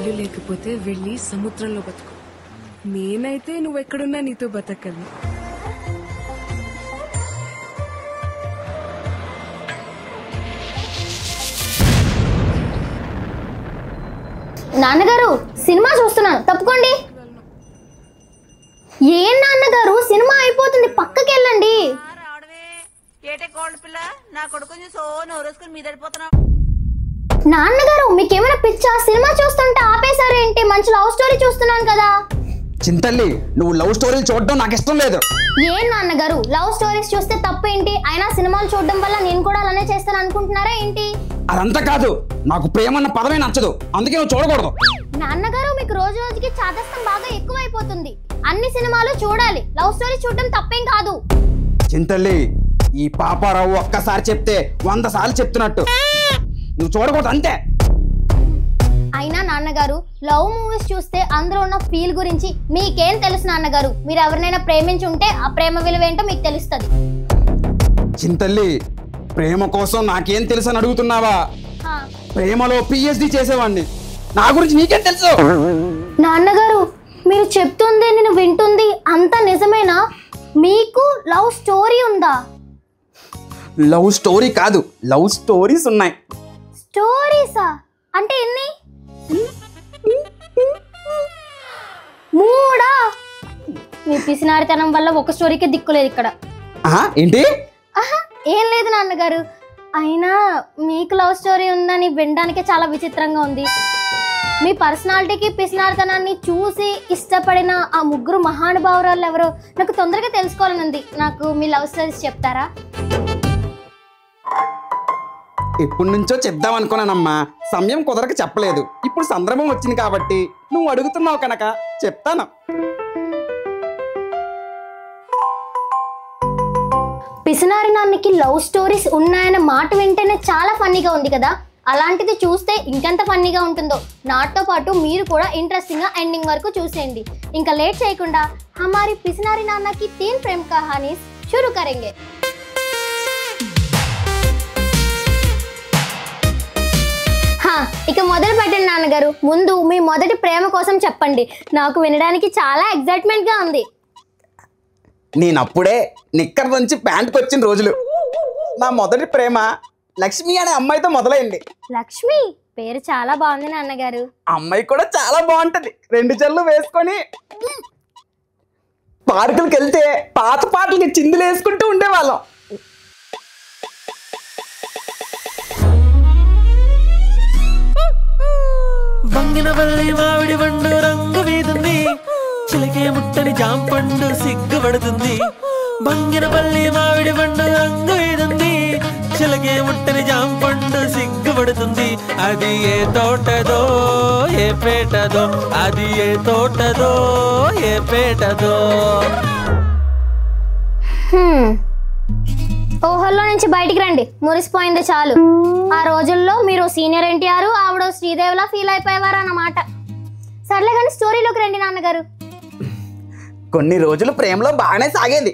ఇల్లు లేకపోతే వెళ్ళి సముద్రంలో బతుకు. నేనైతే నువ్వెక్కడున్నా నీతో బతకను. నాన్నగారు సినిమా చూస్తున్నాను, తప్పుకోండి. ఏం నాన్నగారు, సినిమా అయిపోతుంది, పక్కకి వెళ్ళండి. నాన్నగారు మీకేమైనా పిచ్చా? సినిమా చూస్తుంటే ఆపేశారేంటి? మంచి లవ్ స్టోరీ చూస్తున్నాను కదా. చింతల్లి, నువ్వు లవ్ స్టోరీలు చూడడం నాకు ఇష్టం లేదు. ఏం నాన్నగారు, లవ్ స్టోరీస్ చూస్తే తప్పేంటి? అయినా సినిమాలు చూడడం వల్ల నేను కూడా అలానే చేస్తాను అనుకుంటున్నారా ఏంటి? అదంతా కాదు, నాకు ప్రేమ అన్న పదమే నచ్చదు, అందుకే నువ్వు చూడకూడదు. నాన్నగారు మీకు రోజు రోజుకి చాదస్తం బాగా ఎక్కువైపోతుంది. అన్ని సినిమాలు చూడాలి, లవ్ స్టోరీ చూడడం తప్పేం కాదు. చింతల్లి, ఈ పాపారావు ఒక్కసారి చెప్తే 100 సార్లు చెప్తున్నట్టు. నువ్వు చూడకూడదు అంతే. అయినా నాన్నగారు, లవ్ మూవీస్ చూస్తే అందులో ఉన్న ఫీల్ గురించి మీకేం తెలుసు నాన్నగారు? మీరు ఎవరినైనా ప్రేమించి ఉంటే ఆ ప్రేమ విలువ ఏంటో మీకు తెలుస్తుంది. చింతల్లి, ప్రేమ కోసం నాకేం తెలుసు అని అడుగుతున్నావా? ప్రేమలో PhD చేసేవాడిని, నా గురించి నీకేం తెలుసు? నాన్నగారు, మీరు చెప్తుంది నేను వింటుంది అంతా నిజమేనా? మీకు లవ్ స్టోరీ ఉందా? లవ్ స్టోరీ కాదు, లవ్ స్టోరీస్ ఉన్నాయి. స్టోరీసా? అంటే ఎన్ని? 3? మీ పిసినారితనం వల్ల ఒక స్టోరీకే దిక్కులేదు ఇక్కడ. ఏంటి? ఏం లేదు నాన్నగారు. అయినా మీకు లవ్ స్టోరీ ఉందని వినడానికే చాలా విచిత్రంగా ఉంది. మీ పర్సనాలిటీకి పిసినారితనాన్ని చూసి ఇష్టపడిన ఆ 3 మహానుభావురాలు ఎవరో నాకు తొందరగా తెలుసుకోవాలని ఉంది. నాకు మీ లవ్ స్టోరీస్ చెప్తారా? ఎప్పటి నుంచో చెప్దాం అనుకున్నానమ్మా, సమయం కుదరక చెప్పలేదు. ఇప్పుడు సందర్భం వచ్చింది కాబట్టి నువ్వు అడుగుతున్నావు కనుక చెప్తాను. పిసినారి నాన్నకి లవ్ స్టోరీస్ ఉన్నాయన్న మాట వింటేనే చాలా ఫన్నీగా ఉంది కదా. అలాంటిది చూస్తే ఇంకెంత ఫన్నీగా ఉంటుందో. నాతో పాటు మీరు కూడా ఇంట్రెస్టింగ్ గా ఎండింగ్ వరకు చూసేయండి. ఇంకా లేట్ చేయకుండా హమారీ పిసినారి నాన్నకి 3 ప్రేమ్ కహానీస్ షురూ కరెంగే. ఇక మొదలు పెట్టండి నాన్నగారు. ముందు మీ మొదటి ప్రేమ కోసం చెప్పండి, నాకు వినడానికి చాలా ఎక్సైట్మెంట్ గా ఉంది. నేనప్పుడే నిక్కర్ నుంచి ప్యాంట్కి వచ్చిన రోజులు. నా మొదటి ప్రేమ లక్ష్మి అనే అమ్మాయితో మొదలైంది. లక్ష్మి పేరు చాలా బాగుంది నాన్నగారు. అమ్మాయి కూడా చాలా బాగుంటది. 2 జల్లు వేసుకొని పార్కులకు వెళ్తే పాత పాటలకి చిందులు వేసుకుంటూ ఉండేవాళ్ళం. బంగినపల్లి మామిడి పండు రంగు వీదుంది, చిలకే ముట్టని జాంపండు సిగ్గుపడుతుంది. బంగినపల్లి మామిడి పండు రంగు వీదుంది, చిలకే ముట్టని జాంపండు సిగ్గుపడుతుంది. అది ఏ తోటదో ఏ పేటదో, అది ఏ తోటదో ఏ పేటదో. ఊహల్లో నుంచి బయటికి రండి, మురిసిపోయింది చాలు. ఆ రోజుల్లో మీరు సీనియర్ NTR, ఆవిడ శ్రీదేవిలా ఫీల్ అయిపోయేవారు అన్నమాట. సర్లే కానీ స్టోరీలోకి రండి నాన్నగారు. కొన్ని రోజులు ప్రేమలో బాగానే సాగేది,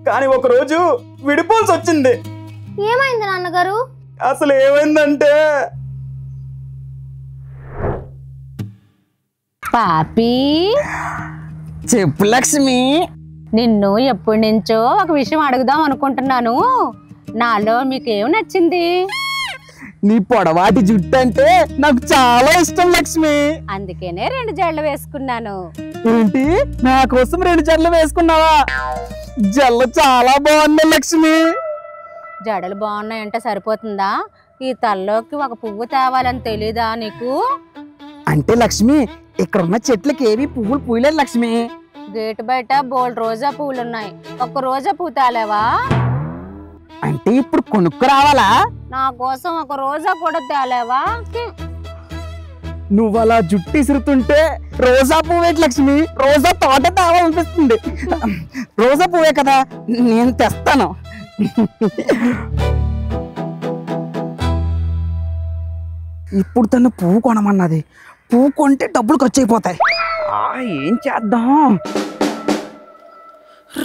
కానీ ఒక రోజు విడిపోల్సి వచ్చింది. ఏమైంది నాన్నగారు? అసలు ఏమైందంటే, పాపి చెప్పు లక్ష్మి. నిన్ను ఎప్పటి నుంచో ఒక విషయం అడుగుదాం అనుకుంటున్నాను. నాలో మీకేం నచ్చింది? నీ పొడవాటి జుట్టు అంటే నాకు చాలా ఇష్టం లక్ష్మి. అందుకనే 2 జడలు వేసుకున్నాను. ఏంటి, నా కోసం 2 జడలు వేసుకున్నావా? జల్లు చాలా బాగుంది లక్ష్మి. జడలు బాగున్నాయంటే సరిపోతుందా? ఈ తల్లోకి ఒక పువ్వు తేవాలని తెలీదా నీకు? అంటే లక్ష్మి, ఇక్కడున్న చెట్లకి ఏవి పువ్వులు పూయలేదు లక్ష్మి. గేటు బయట బోల్డ్ రోజా పువ్వులున్నాయి, ఒక రోజా పువ్వు తేలేవా? అంటే ఇప్పుడు కొనుక్కు రావాలా? నా కోసం ఒక రోజా కూడా తేలేవా? నువ్వు అలా జుట్టు ఇసురుతుంటే రోజా పువ్వే లక్ష్మి, రోజా తోట తేవాలనిపిస్తుంది. రోజా పువ్వే కదా, నేను తెస్తాను. ఇప్పుడు తను పువ్వు కొనమన్నది, పువ్వు కొంటే డబ్బులు ఖర్చు అయిపోతాయి. ఏం చేద్దాం?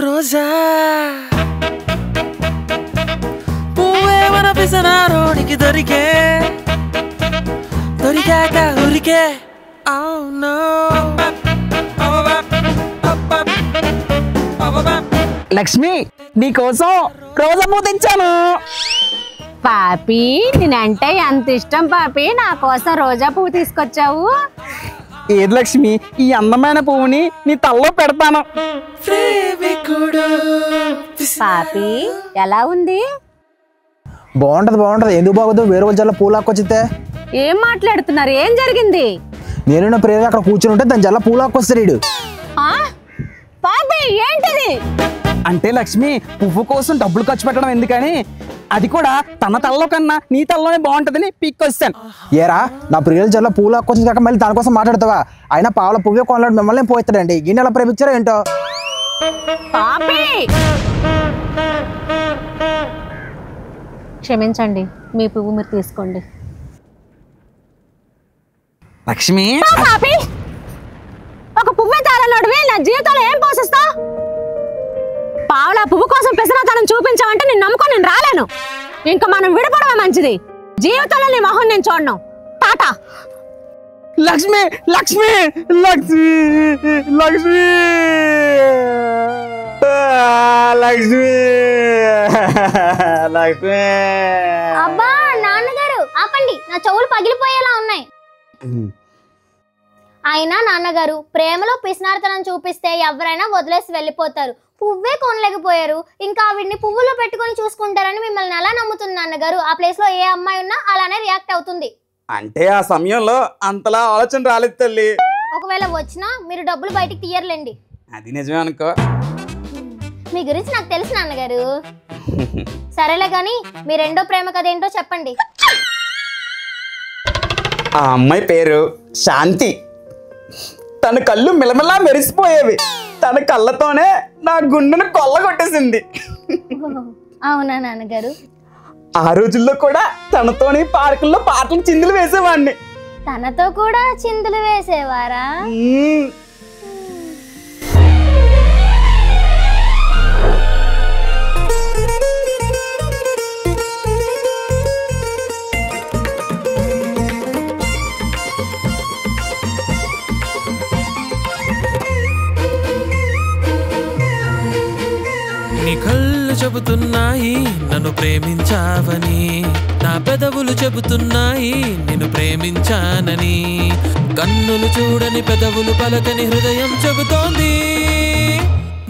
రోజా పువ్వే మన పిసనారోడికి దొరికాక ఉరికే చెబుతున్నా లక్ష్మి నీకోసం రోజా పువ్వు తెచ్చాను. పాపి నేనంటే ఎంత ఇష్టం పాపి, నా కోసం రోజా పువ్వు తీసుకొచ్చావు. ఏది లక్ష్మి, ఈ అందమైన పువ్వుని నీ తల్లో పెడతాను. పాపి ఎలా ఉంది? బాగుంటది. ఎందుకు బాగోదు? వేరే వాళ్ళ జల్ల పూలు ఆకొచ్చితే ఏం మాట్లాడుతున్నారు? ఏం జరిగింది? నేను నా ప్రేమ అక్కడ కూర్చుని ఉంటే దాని జల్ల పూలు ఆకొస్తాడు. పాపి ఏంటిది? అంటే లక్ష్మి పువ్వు కోసం డబ్బులు ఖర్చు పెట్టడం ఎందుకని, అది కూడా తన తల్లో కన్నా నీ తల్లోనే బాగుంటదని పీక్కొస్తాను. ఏరా నా ప్రియుల జల్ల పూలు ఆకొచ్చింది కాక మళ్ళీ దానికోసం మాట్లాడతావా? అయినా పావుల పువ్వే కొనలాడు మిమ్మల్ని పోయిస్తాడండి. గిన్నె ఎలా ప్రేమించారో ఏంటో. పాపి క్షమించండి, మీ పువ్వు మీరు తీసుకోండి. లక్ష్మి పాపి ఒక పువ్వే తారలోడివి నా జీవితంలో ఏం పోషిస్తావు? పావుల పువ్వు కోసం పెసరతనం చూపించావంటే నేను నమ్ముకొని నేను రాలేను. ఇంకా మనం విడిపోవడమే మంచిది. జీవితంలో నీ మొహం నేను చూడను. టాటా. లక్ష్మి లక్ష్మి లక్ష్మి లక్ష్మి లక్ష్మి లక్ష్మి. అబ్బా నాన్నగారు ఆపండి, నా చెవులు పగిలిపోయేలా ఉన్నాయి. అయినా నాన్నగారు ప్రేమలో పిసినారితనం చూపిస్తే ఎవరైనా వదిలేసి వెళ్ళిపోతారు. పువ్వే కొనలేకపోయారు, ఇంకా ఆవిడ్ని పువ్వులో పెట్టుకొని చూసుకుంటారని మిమ్మల్ని ఎలా నమ్ముతుంది నాన్నగారు? ఆ ప్లేస్ లో ఏ అమ్మాయి ఉన్నా అలానే రియాక్ట్ అవుతుంది. అంటే ఆ సమయంలో అంతలా ఆలోచన రాలేదు తల్లి. ఒకవేళ వచ్చినా మీరు డబ్బులు బయటికి తీయర్లేండి. అది నిజమే అనుకో. మీ గురించి నాకు తెలుసు నాన్నగారు. సరేలే గాని మీ రెండో ప్రేమ కథ ఏంటో చెప్పండి. ఆ అమ్మాయి పేరు శాంతి. తన కళ్ళు మిలమిలా మెరిసిపోయేవి. తన కళ్ళతోనే నా గుండెను కొల్లగొట్టేసింది. అవునా నాన్నగారు? ఆ రోజుల్లో కూడా తనతోని పార్కుల్లో పాటలు చిందులు వేసేవాడిని. తనతో కూడా చిందులు వేసేవారా? నీ కళ్ళు చెబుతున్నాయి నన్ను ప్రేమించావని, నా పెదవులు చెబుతున్నాయి నిన్ను ప్రేమించానని. కన్నులు చూడని పెదవులు పలకని హృదయం చెబుతోంది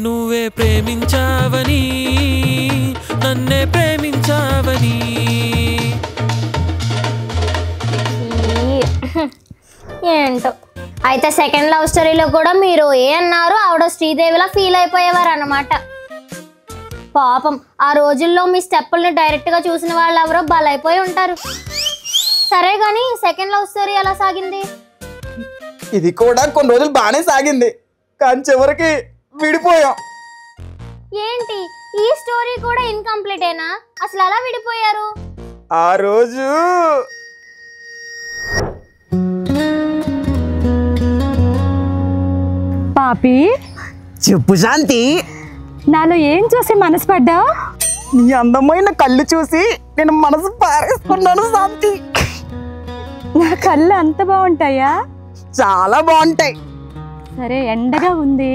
నువ్వే ప్రేమించావని, నన్నే ప్రేమించావని. ఏంటో అయితే సెకండ్ లవ్ స్టోరీలో కూడా మీరు ఏ అన్నారు ఆవిడ శ్రీదేవిలా ఫీల్ అయిపోయేవారు అన్నమాట. పాపం ఆ రోజుల్లో మీ స్టెప్పుల్ని డైరెక్ట్ గా చూసిన వాళ్ళు ఎవరో బలైపోయి ఉంటారు. సరే గాని సెకండ్ లవ్ స్టోరీ ఎలా సాగింది? ఇది కూడా కొన్ని రోజులు బాగానే సాగింది, కానీ చివరికి విడిపోయాం. ఏంటి ఈ స్టోరీ కూడా ఇన్కంప్లీటేనా? అసలు ఎలా విడిపోయారు? ఆ రోజు పాపి చెప్పు శాంతి. నాలో ఏం చూసి మనసు పడ్డావు? నీ అందమైన కళ్ళు చూసి నేను మనసు పారేసుకున్నాను శాంతి. నా కళ్ళు అంత బాగుంటాయా? చాలా బాగుంటాయి. సరే ఎండగా ఉంది,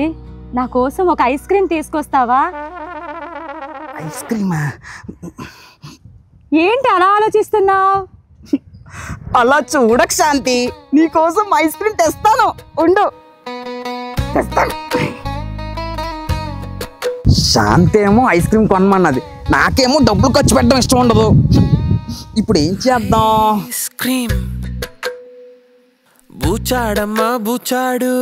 నా కోసం ఒక ఐస్ క్రీమ్ తీసుకొస్తావా? ఐస్ క్రీమా? ఏంటి అలా ఆలోచిస్తున్నావు? అలా చూడకు శాంతి, నీకోసం ఐస్ క్రీమ్ తెస్తాను, ఉండు తెస్తాను. శాంతి ఏమో ఐస్ క్రీమ్ కొనమన్నది, నాకేమో డబ్బులు ఖర్చు పెట్టడం ఇష్టం ఉండదు. ఇప్పుడు ఏం చేద్దాం? ఐస్ క్రీమ్ బూచాడమ్మా బూచాడు,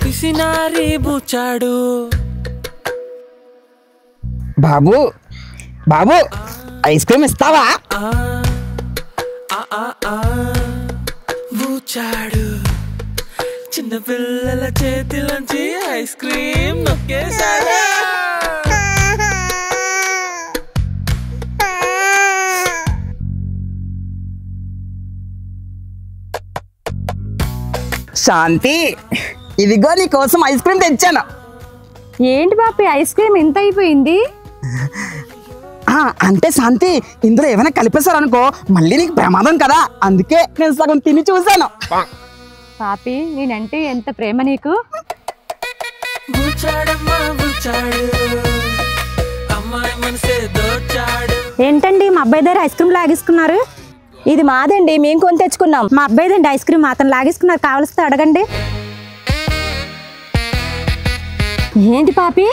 పిసినారి బూచాడు. బాబు బాబు ఐస్ క్రీమ్ ఇస్తావా? బూచాడు చిన్న పిల్లల చేతిలోంచి ఐస్ క్రీమ్ నొక్కేశాడు. శాంతి ఇదిగో నీ కోసం ఐస్ క్రీమ్ తెచ్చాను. ఏంటి బాపి ఐస్ క్రీమ్ ఎంత అయిపోయింది? అంటే శాంతి ఇందులో ఏమైనా కలిపేశారనుకో మళ్ళీ నీకు ప్రమాదం కదా, అందుకే నేను సగం తిని చూశాను. పాపి నేనంటే ఎంత ప్రేమ నీకు. బూచాడమ్మా బూచాడు, అమ్మాయి మనసే దోచాడు. ఏంటండి మా అబ్బాయి దగ్గర ఐస్ క్రీమ్ లాగేసుకున్నారు? ఇది మాదండి, మేము కొని తెచ్చుకున్నాం. మా అబ్బాయిదండి ఐస్ క్రీమ్, అతను లాగేసుకున్నారు, కావలిస్తే అడగండి. ఏంటి పాపి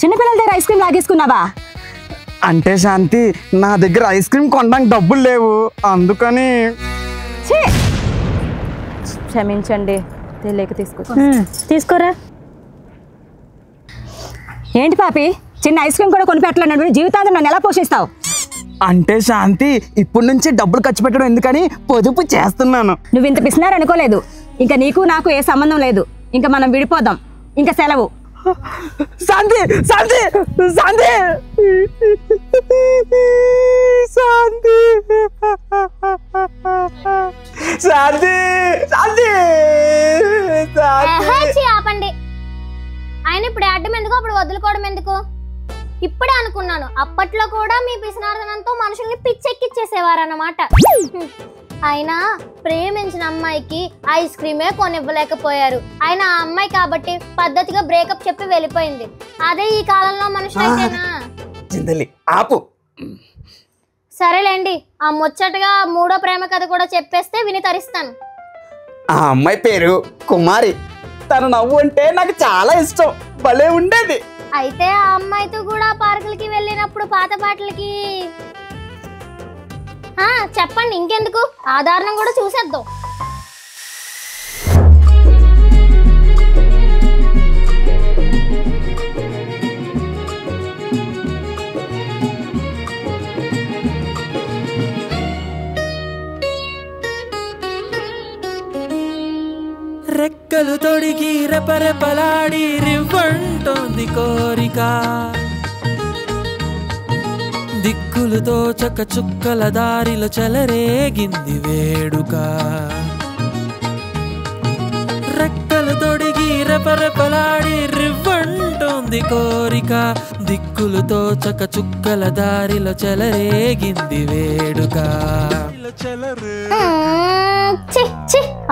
చిన్నపిల్లల దగ్గర ఐస్ క్రీమ్ లాగేసుకున్నావా? అంటే శాంతి నా దగ్గర ఐస్ క్రీమ్ కొనడానికి డబ్బులు లేవు, అందుకని. క్షమించండి, తెలియక తీసుకోరా. ఏంటి పాపి చిన్న ఐస్ క్రీమ్ కూడా కొనిపెట్టలేను, జీవితాంతం నన్ను ఎలా పోషిస్తావు? అంటే శాంతి ఇప్పటి నుంచి డబ్బులు ఖర్చు పెట్టడం ఎందుకని పొదుపు చేస్తున్నాను. నువ్వు ఇంత పిసినారు అనుకోలేదు. ఇంకా నీకు నాకు ఏ సంబంధం లేదు, ఇంకా మనం విడిపోదాం, ఇంకా సెలవు. శాంతి శాంతి శాంతి శాంతి శాంతి శాంతి ఆపండి. ఆయన ఇప్పుడు అడ్డం ఎందుకు, అప్పుడు వదులుకోవడం ఎందుకు? ఇప్పుడే అనుకున్నాను, అప్పట్లో కూడా మీ పిసినార్దనంతో మనుషుల్ని పిచ్చెక్కిచ్చేసేవారన్నమాట. అయినా ప్రేమించిన అమ్మాయికి ఐస్ క్రీమే కొనివ్వలేకపోయారు. ఆయన ఆ అమ్మాయి కాబట్టి పద్ధతిగా బ్రేకప్ చెప్పి వెళ్ళిపోయింది. అదే ఈ కాలంలో మనుషులైతేనా? ఆపు. సరేలేండి, ఆ ముచ్చటగా 3వ ప్రేమ కథ కూడా చెప్పేస్తే విని తరిస్తాను. ఆ అమ్మాయి పేరు కుమారి. తను నవ్వు అంటే నాకు చాలా ఇష్టం, భలే ఉండేది. అయితే ఆ అమ్మాయితో కూడా పార్కులకి వెళ్ళినప్పుడు పాత పాటలకి చెప్పండి, ఇంకెందుకు ఆధారం కూడా చూసేద్దాం. రెక్కలు తొడిగి రెపరెపలాడి రివ్వంటోంది కోరిక, దిక్కులతో చక్క చుక్కల దారిలో చెలరేగింది వేడుక. రెక్కలు తొడిగి రెపరెపలాడి రివ్వంటోంది కోరిక, దిక్కులతో చక్క చుక్కల దారిలో చెలరేగింది వేడుక.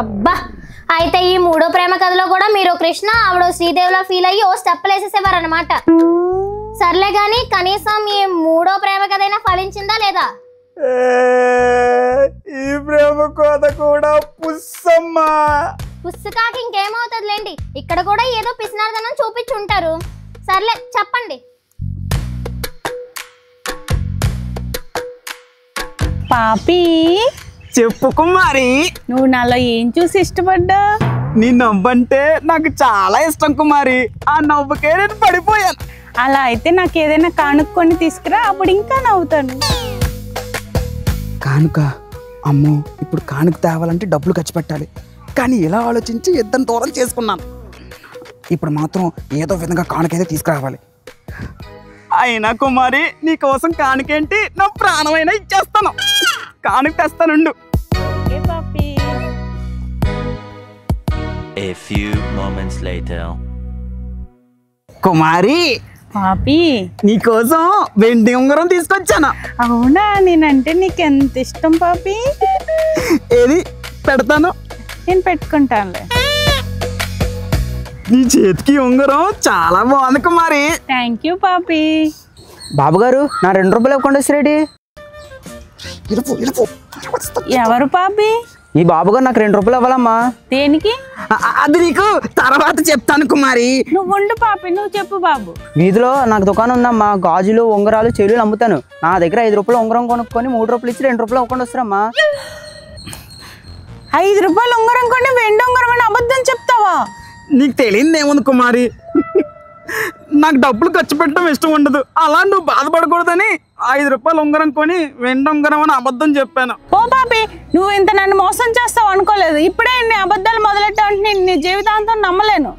అబ్బా, అయితే ఈ 3వ ప్రేమ కథలో కూడా మీరు కృష్ణ ఆవిడ శ్రీదేవిలా ఫీల్ అయ్యి ఓ స్టెప్పులు వేసేసేవారు అనమాట. సర్లే గాని కనీసం ఈ 3వ ప్రేమ కథ అయినా ఫలించిందా లేదా? ఈ ప్రేమ కథ కూడా పుస్సమ్మా. పుస్తకాకి ఇంకేమవుతుందిలేండి, ఇక్కడ కూడా ఏదో పిసినార్దనం చూపించి ఉంటారు. సర్లే చెప్పండి. పాపి చెప్పు కుమారి, నువ్వు నాలో ఏం చూసి ఇష్టపడ్డా? నీ నవ్వంటే నాకు చాలా ఇష్టం కుమారి, ఆ నవ్వుకే నేను పడిపోయాను. అలా అయితే నాకు ఏదైనా కానుక్కొని తీసుకురా, అప్పుడు ఇంకా నవ్వుతాను. కానుక? అమ్మో, ఇప్పుడు కానుక తేవాలంటే డబ్బులు ఖర్చు పెట్టాలి. కానీ ఇలా ఆలోచించి ఇద్దరు దూరం చేసుకున్నాను. ఇప్పుడు మాత్రం ఏదో విధంగా కానుకైతే తీసుకురావాలి. అయినా కుమారి, నీ కోసం కానుకేంటి, నా ప్రాణమైనా ఇచ్చేస్తాను. కానుక తెస్తానుండు. A few moments later. కుమారి, పాపి నీకోసం వెండి ఉంగరం తీసుకొచ్చాను. అవునా? నేనంటే నీకు ఎంత ఇష్టం పాపి. ఏది పెడతాను? నేను పెట్టుకుంటానులే. నీ చేతికి ఉంగరం చాలా బాగుంది కుమారి. థ్యాంక్ యూ పాపి. బాబు గారు, నా 2 రూపాయలు ఇవ్వకుండా శ్రేడి. ఎవరు పాపి? ఈ బాబు గారు నాకు 2 రూపాయలు ఇవ్వాలమ్మా. దేనికి? అది నీకు తర్వాత చెప్తాను కుమారి. నువ్వు ఉండు పాపి, నువ్వు చెప్పు బాబు. వీధిలో నాకు దుకాణం ఉందమ్మా, గాజులు ఉంగరాలు చెవులు అమ్ముతాను. నా దగ్గర 5 రూపాయలు ఉంగరం కొనుక్కొని 3 రూపాయలు ఇచ్చి 2 రూపాయలు ఇవ్వకుండా వస్తారమ్మా. 5 రూపాయలు ఉంగరం కొని వెండి ఉంగరం అని అబద్ధం చెప్తావా? నీకు తెలియదు ఏముంది కుమారి, నాకు డబ్బులు ఖర్చు పెట్టడం ఇష్టం ఉండదు. అలా నువ్వు బాధపడకూడదని 5 రూపాయలు ఉంగరం కొని వెండి ఉంగరం అని అబద్ధం చెప్పాను. ఓ పాపి, నువ్వు ఇంత నన్ను మోసం చేస్తావు అనుకోలేదు. ఇప్పుడే ఇన్ని అబద్ధాలు మొదలెట్టావు, నేను నీ జీవితాంతం నమ్మలేను.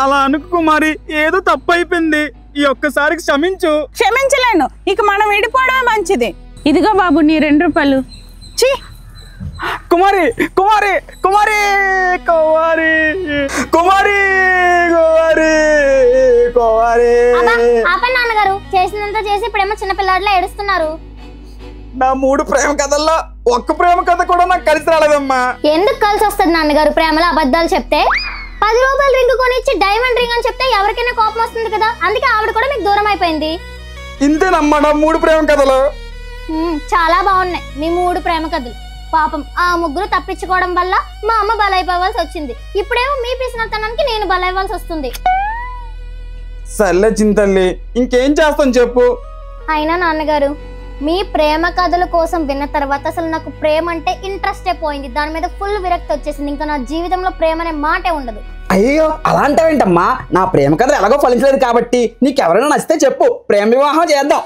అలా అనుకు కుమారి, ఏదో తప్పు అయిపోయింది, ఈ ఒక్కసారికి క్షమించు. క్షమించలేను, ఇక మనం విడిపోవడమే మంచిది. ఇదిగో బాబు నీ 2 రూపాయలు. ఛీ కుమారి కుమారి కుమారి కుమారి కుమారి కుమారి తట్టుకోవాలి. ఆపండి నాన్నగారు, చేసినంత చేసి ఇప్పుడేమో చిన్నపిల్లాడిలా ఏడుస్తున్నారు. నా 3 ప్రేమ కథల్లో ఒక్క ప్రేమ కథ కూడా నాకు కలిసి రాలేదమ్మా. ఎందుకు కలిసి వస్తుంది నాన్నగారు ప్రేమలో అబద్ధాలు చెప్తే? 10 రూపాయల రింగ్ కొనిచ్చి డైమండ్ రింగ్ అని చెప్తే ఎవరికైనా కోపం వస్తుంది కదా, అందుకే ఆవిడ కూడా మీకు దూరం అయిపోయింది. ఇంతేనమ్మా నా 3 ప్రేమ కథలు. చాలా బాగున్నాయి మీ 3 ప్రేమ కథలు. పాపం ఆ ముగ్గురు తప్పించుకోవడం వల్ల మా అమ్మ బలైపోవాల్సి వచ్చింది. ఇప్పుడేమో మీ పిసినతనానికి నేను బలైవాల్సి వస్తుంది. సర్లే చింతల్లి, ఇంకేం చేస్తాను చెప్పు. అయినా నాన్నగారు, మీ ప్రేమ కథల కోసం విన్న తర్వాత అసలు నాకు ప్రేమ అంటే ఇంట్రెస్టే పోయింది. దాని మీద ఫుల్ విరక్తి వచ్చేసింది. ఇంకా నా జీవితంలో ప్రేమ అనే మాటే ఉండదు. అయ్యో అలా అంటావేంటమ్మా? నా ప్రేమ కథ ఎలాగో ఫలించలేదు కాబట్టి నీకెవరైనా నచ్చితే చెప్పు, ప్రేమ వివాహం చేద్దాం.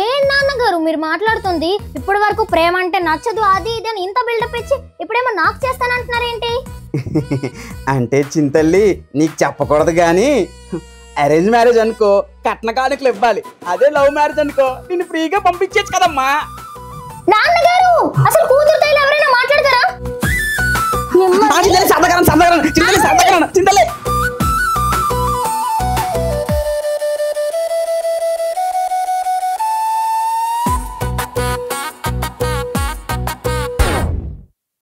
ఏం నాన్నగారు మీరు మాట్లాడుతుంది? ఇప్పటి వరకు ప్రేమ అంటే నచ్చదు అది ఇది అని ఇంత బిల్డప్ ఇచ్చి ఇప్పుడేమో నాకు చేస్తానంటున్నారేంటి? అంటే చింతల్లి నీకు చెప్పకూడదు కానీ అరేంజ్ మ్యారేజ్ అనుకో కట్న కానుకలు ఇవ్వాలి. అదే లవ్ మ్యారేజ్ అనుకో నిన్ను ఫ్రీగా పంపించచ్చు కదమ్మా. నాన్నగారు